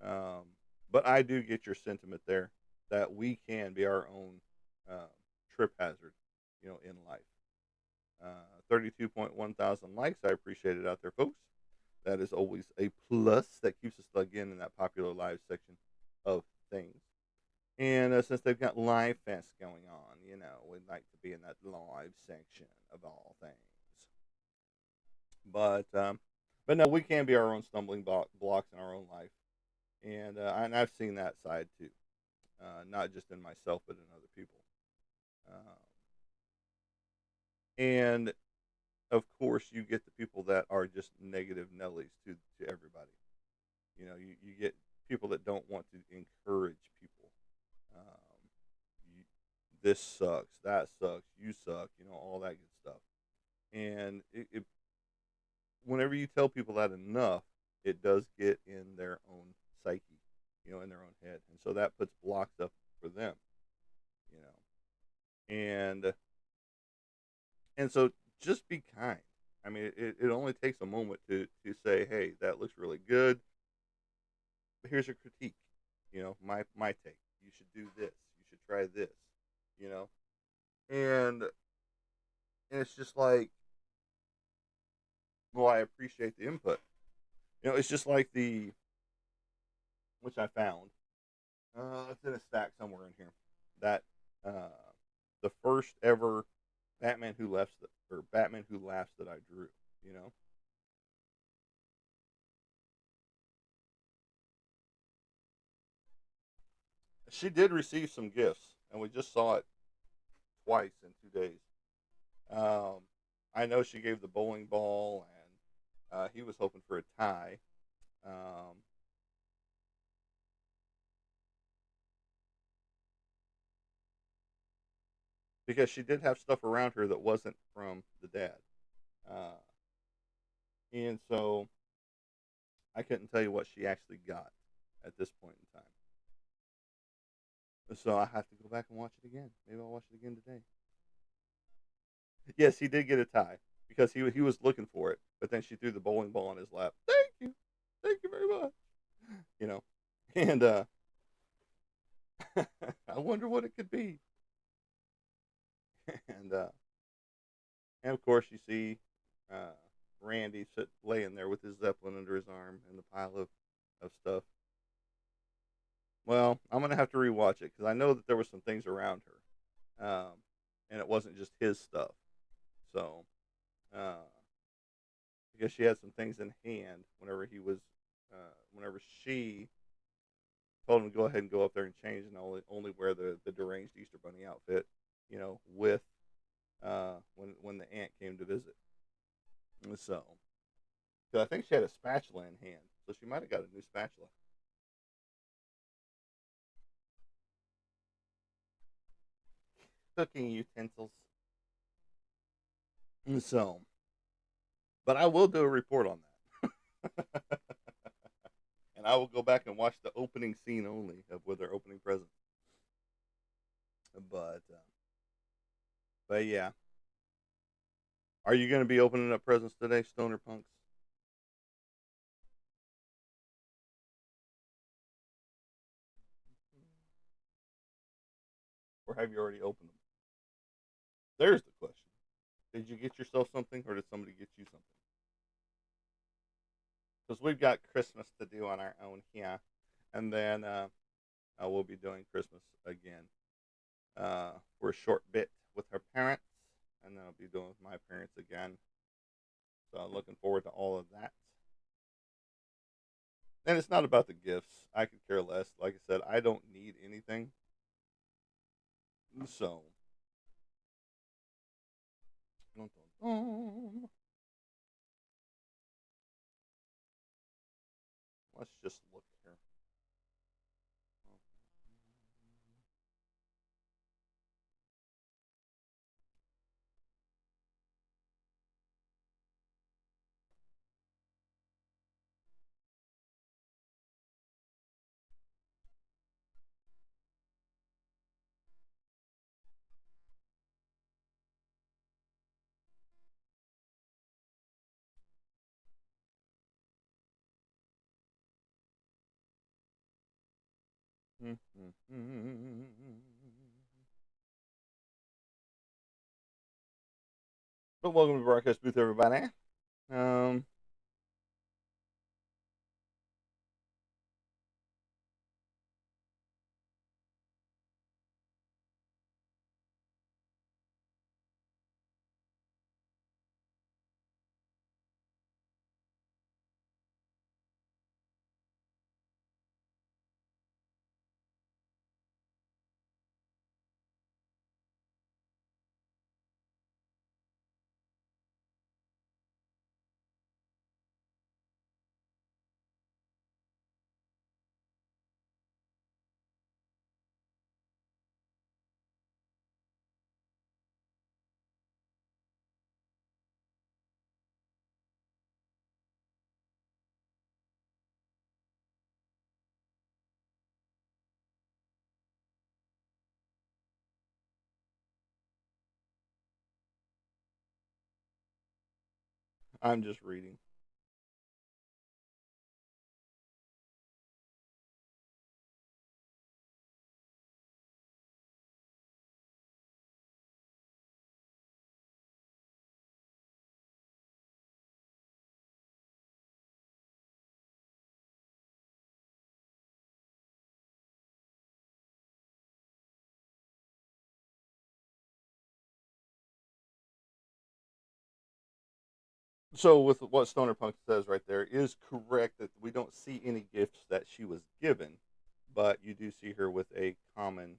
Um, but I do get your sentiment there that we can be our own uh, trip hazard, in life. 32.1 thousand likes. I appreciate it out there, folks. That is always a plus. That keeps us plugged in that popular live section of things. And since they've got live fest going on, we'd like to be in that live section of all things. But no, we can be our own stumbling blocks in our own life, and I've seen that side too, not just in myself but in other people. Um, and of course, you get the people that are just negative Nellies to everybody. You get people that don't want to encourage people. Um, you, this sucks, that sucks, you suck, all that good stuff. And whenever you tell people that enough, it does get in their own psyche, in their own head, and so that puts blocks up for them, you and so just be kind. I mean, it only takes a moment to say, hey, that looks really good. Here's a critique. My take. You should do this. You should try this. You know, and it's just like, well, I appreciate the input. It's just like the which I found. It's in a stack somewhere in here. That uh, the first ever Batman Who Laughs that I drew. You know, she did receive some gifts, and we just saw it twice in 2 days. Um, I know she gave the bowling ball, and he was hoping for a tie. Um, because she did have stuff around her that wasn't from the dad, uh, and so I couldn't tell you what she actually got at this point in time. So I have to go back and watch it again. Maybe I'll watch it again today. Yes, he did get a tie because he was looking for it, but then she threw the bowling ball on his lap. Thank you very much. You know, and I wonder what it could be. and and of course you see uh, Randy laying there with his Zeppelin under his arm and the pile of stuff. Well, I'm gonna have to rewatch it because I know that there were some things around her, and it wasn't just his stuff. So, uh, because she had some things in hand whenever she told him to go ahead and go up there and change and only wear the deranged Easter Bunny outfit, with when the aunt came to visit. So, 'cause I think she had a spatula in hand, so she might have got a new spatula. Cooking utensils. So, but I will do a report on that. And I will go back and watch the opening scene only of where they're opening presents. But but yeah, are you going to be opening up presents today, Stoner Punks? Or have you already opened them? There's the question. Did you get yourself something, or did somebody get you something? Because we've got Christmas to do on our own here, and then I will be doing Christmas again for a short bit with her parents, and then I'll be doing with my parents again. So I'm looking forward to all of that. And it's not about the gifts. I could care less. Like I said, I don't need anything. So dun, dun, dun. Let's just look here. But welcome to Broadcast Booth, everybody. Um, I'm just reading. So, with what Stoner Punk says right there is correct that we don't see any gifts that she was given, but you do see her with a common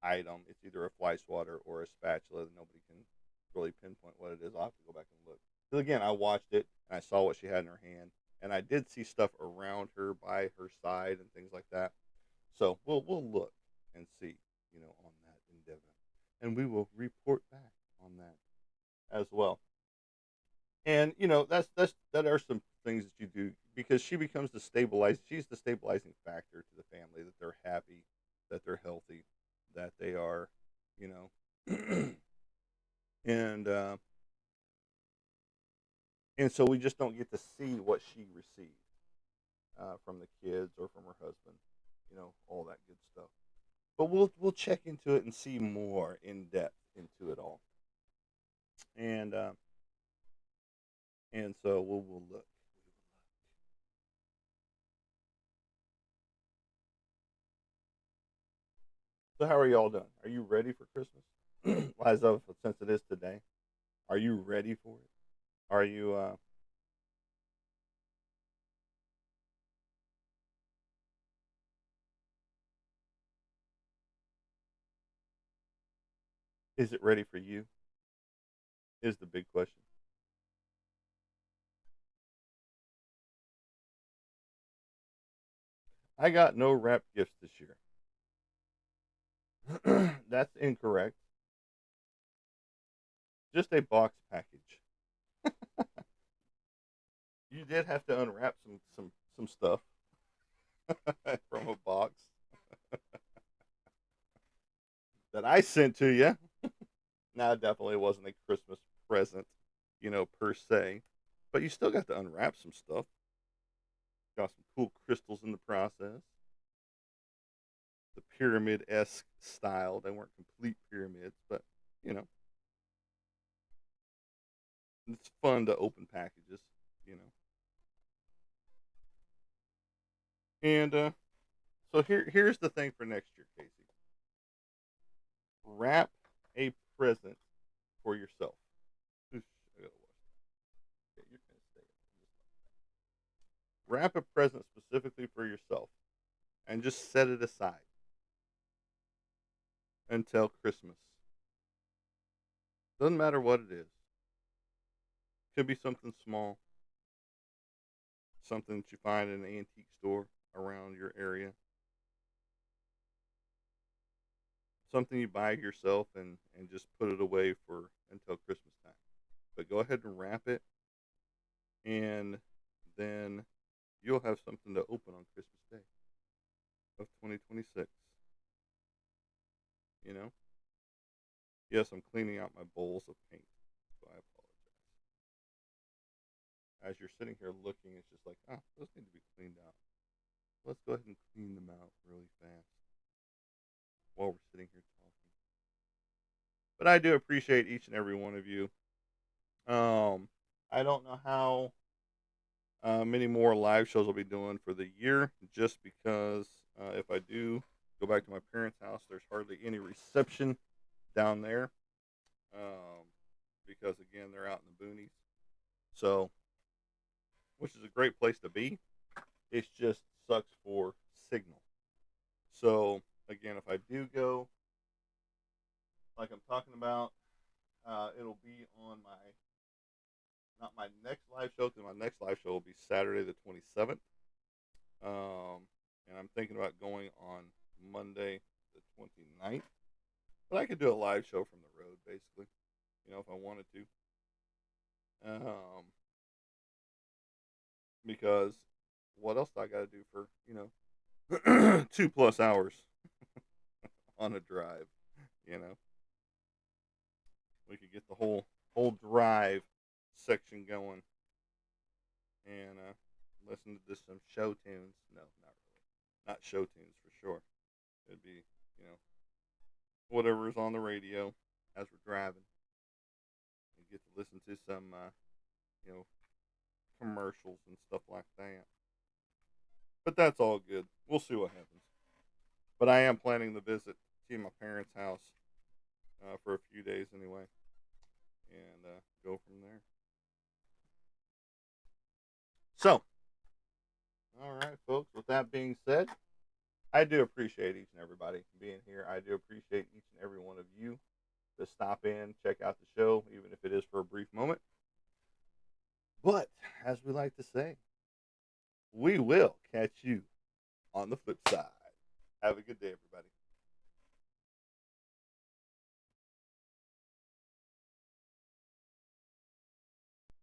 item. It's either a fly swatter or a spatula that nobody can really pinpoint what it is. I'll have to go back and look. Because again, I watched it and I saw what she had in her hand, and I did see stuff around her, by her side, and things like that. So we'll look and see, on that endeavor. and we will report back on that as well. And that are some things that you do because she becomes the stabilize. She's the stabilizing factor to the family that they're happy, that they're healthy, that they are, you know, and and so we just don't get to see what she received from the kids or from her husband, all that good stuff. But we'll check into it and see more in depth into it all, and and so we'll look. So how are y'all doing? Are you ready for Christmas? As of since it is today, are you ready for it? Are you? Is it ready for you? Is the big question. I got no wrap gifts this year. That's incorrect. Just a box package. You did have to unwrap some stuff from a box that I sent to you. Now, it definitely wasn't a Christmas present, per se, but you still got to unwrap some stuff. Got some cool crystals in the process. The pyramid esque style. They weren't complete pyramids, but you know, it's fun to open packages. You know, and so here's the thing for next year, Casey. Wrap a present for yourself. Oof, I gotta watch that. Okay, you're gonna stay. Wrap a present specifically for yourself, and just set it aside until Christmas. Doesn't matter what it is. Could be something small, something that you find in an antique store around your area, something you buy yourself and just put it away for until Christmas time. But go ahead and wrap it, and then you'll have something to open on Christmas Day of 2026. You know? Yes, I'm cleaning out my bowls of paint, so I apologize. As you're sitting here looking, it's just like, those need to be cleaned out. Let's go ahead and clean them out really fast while we're sitting here talking. But I do appreciate each and every one of you. I don't know how many more live shows I'll be doing for the year, just because if I do go back to my parents' house, there's hardly any reception down there. Um, because again, they're out in the boonies. So, which is a great place to be. It just sucks for signal. So, again, if I do go, like I'm talking about, it'll be on my not my next live show, because my next live show will be Saturday the 27th. And I'm thinking about going on Monday the 29th. But I could do a live show from the road, basically, if I wanted to. Um, because what else do I got to do for, 2+ hours on a drive, you know? We could get the whole drive section going and listen to just some show tunes. No, not really. Not show tunes for sure. It'd be, you know, whatever is on the radio as we're driving. And get to listen to some, you know, commercials and stuff like that. But that's all good. We'll see what happens. But I am planning to visit see my parents' house for a few days anyway, and go from there. So, all right, folks. With that being said, I do appreciate each and everybody being here. I do appreciate each and every one of you to stop in, check out the show, even if it is for a brief moment. But as we like to say, we will catch you on the flip side. Have a good day, everybody.